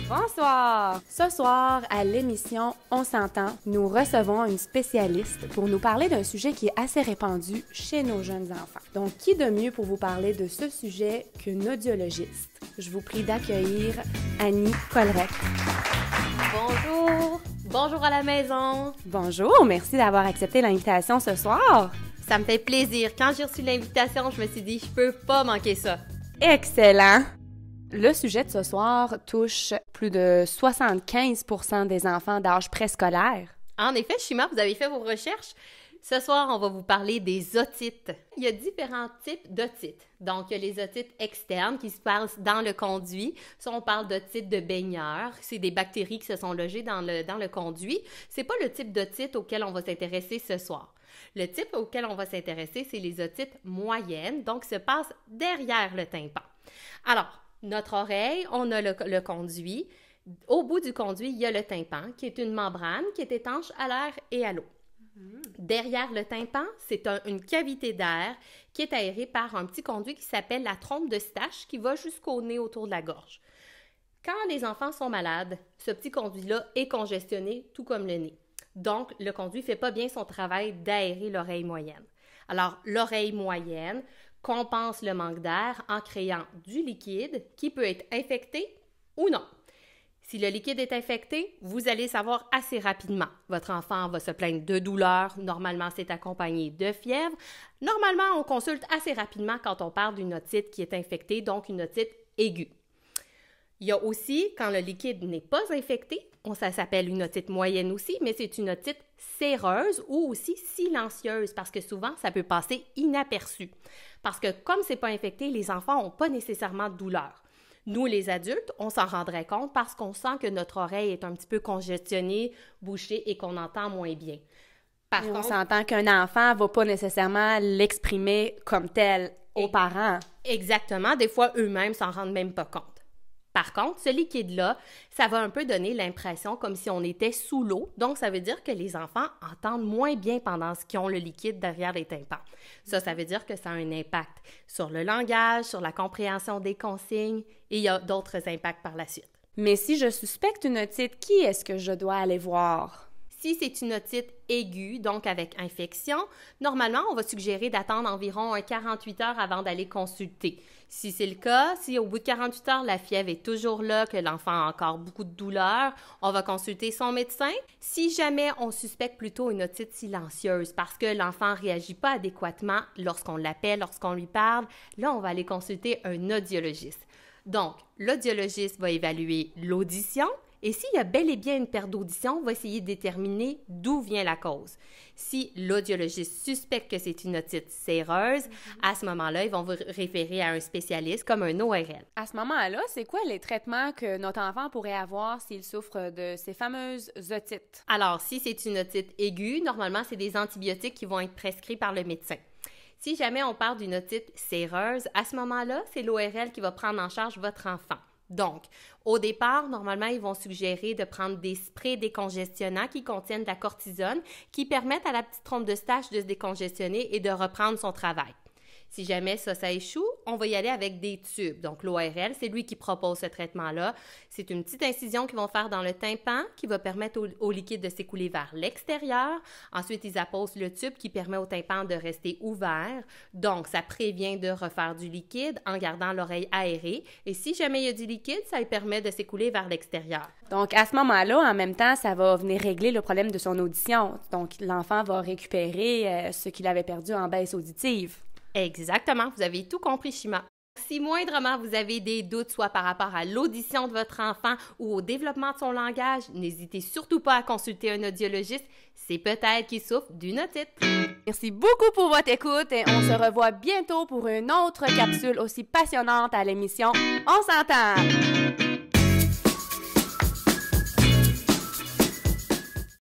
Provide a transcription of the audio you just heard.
Bonsoir! Ce soir, à l'émission On s'entend, nous recevons une spécialiste pour nous parler d'un sujet qui est assez répandu chez nos jeunes enfants. Donc, qui de mieux pour vous parler de ce sujet qu'une audiologiste? Je vous prie d'accueillir Annie Collerec. Bonjour! Bonjour à la maison! Bonjour, merci d'avoir accepté l'invitation ce soir. Ça me fait plaisir. Quand j'ai reçu l'invitation, je me suis dit, je peux pas manquer ça. Excellent! Le sujet de ce soir touche plus de 75% des enfants d'âge préscolaire. En effet, Shima, vous avez fait vos recherches. Ce soir, on va vous parler des otites. Il y a différents types d'otites. Donc, il y a les otites externes qui se passent dans le conduit. Ça, on parle d'otites de baigneurs. C'est des bactéries qui se sont logées dans le conduit. C'est pas le type d'otite auquel on va s'intéresser ce soir. Le type auquel on va s'intéresser, c'est les otites moyennes, donc se passent derrière le tympan. Alors, notre oreille, on a le conduit. Au bout du conduit, il y a le tympan, qui est une membrane qui est étanche à l'air et à l'eau. Derrière le tympan, c'est une cavité d'air qui est aérée par un petit conduit qui s'appelle la trompe d'Eustache qui va jusqu'au nez autour de la gorge. Quand les enfants sont malades, ce petit conduit-là est congestionné, tout comme le nez. Donc, le conduit ne fait pas bien son travail d'aérer l'oreille moyenne. Alors, l'oreille moyenne compense le manque d'air en créant du liquide qui peut être infecté ou non. Si le liquide est infecté, vous allez savoir assez rapidement. Votre enfant va se plaindre de douleur. Normalement, c'est accompagné de fièvre. Normalement, on consulte assez rapidement quand on parle d'une otite qui est infectée, donc une otite aiguë. Il y a aussi, quand le liquide n'est pas infecté, ça s'appelle une otite moyenne aussi, mais c'est une otite séreuse ou aussi silencieuse parce que souvent, ça peut passer inaperçu. Parce que comme ce n'est pas infecté, les enfants n'ont pas nécessairement de douleur. Nous, les adultes, on s'en rendrait compte parce qu'on sent que notre oreille est un petit peu congestionnée, bouchée et qu'on entend moins bien. Par contre, on s'entend qu'un enfant ne va pas nécessairement l'exprimer comme tel aux parents. Exactement. Des fois, eux-mêmes s'en rendent même pas compte. Par contre, ce liquide-là, ça va un peu donner l'impression comme si on était sous l'eau. Donc, ça veut dire que les enfants entendent moins bien pendant qu'ils ont le liquide derrière les tympans. Ça veut dire que ça a un impact sur le langage, sur la compréhension des consignes et il y a d'autres impacts par la suite. Mais si je suspecte une otite, qui est-ce que je dois aller voir? Si c'est une otite aiguë, donc avec infection, normalement, on va suggérer d'attendre environ 48 heures avant d'aller consulter. Si c'est le cas, si au bout de 48 heures, la fièvre est toujours là, que l'enfant a encore beaucoup de douleur, on va consulter son médecin. Si jamais on suspecte plutôt une otite silencieuse parce que l'enfant ne réagit pas adéquatement lorsqu'on l'appelle, lorsqu'on lui parle, là, on va aller consulter un audiologiste. Donc, l'audiologiste va évaluer l'audition. Et s'il y a bel et bien une perte d'audition, on va essayer de déterminer d'où vient la cause. Si l'audiologiste suspecte que c'est une otite séreuse, à ce moment-là, ils vont vous référer à un spécialiste comme un ORL. À ce moment-là, c'est quoi les traitements que notre enfant pourrait avoir s'il souffre de ces fameuses otites? Alors, si c'est une otite aiguë, normalement, c'est des antibiotiques qui vont être prescrits par le médecin. Si jamais on parle d'une otite séreuse, à ce moment-là, c'est l'ORL qui va prendre en charge votre enfant. Donc, au départ, normalement, ils vont suggérer de prendre des sprays décongestionnants qui contiennent de la cortisone qui permettent à la petite trompe d'Eustache de se décongestionner et de reprendre son travail. Si jamais ça échoue, on va y aller avec des tubes. Donc, l'ORL, c'est lui qui propose ce traitement-là. C'est une petite incision qu'ils vont faire dans le tympan qui va permettre au liquide de s'écouler vers l'extérieur. Ensuite, ils apposent le tube qui permet au tympan de rester ouvert. Donc, ça prévient de refaire du liquide en gardant l'oreille aérée. Et si jamais il y a du liquide, ça lui permet de s'écouler vers l'extérieur. Donc, à ce moment-là, en même temps, ça va venir régler le problème de son audition. Donc, l'enfant va récupérer ce qu'il avait perdu en baisse auditive. Exactement, vous avez tout compris, Shima. Si moindrement vous avez des doutes, soit par rapport à l'audition de votre enfant ou au développement de son langage, n'hésitez surtout pas à consulter un audiologiste. C'est peut-être qu'il souffre d'une otite. Merci beaucoup pour votre écoute et on se revoit bientôt pour une autre capsule aussi passionnante à l'émission On s'entend!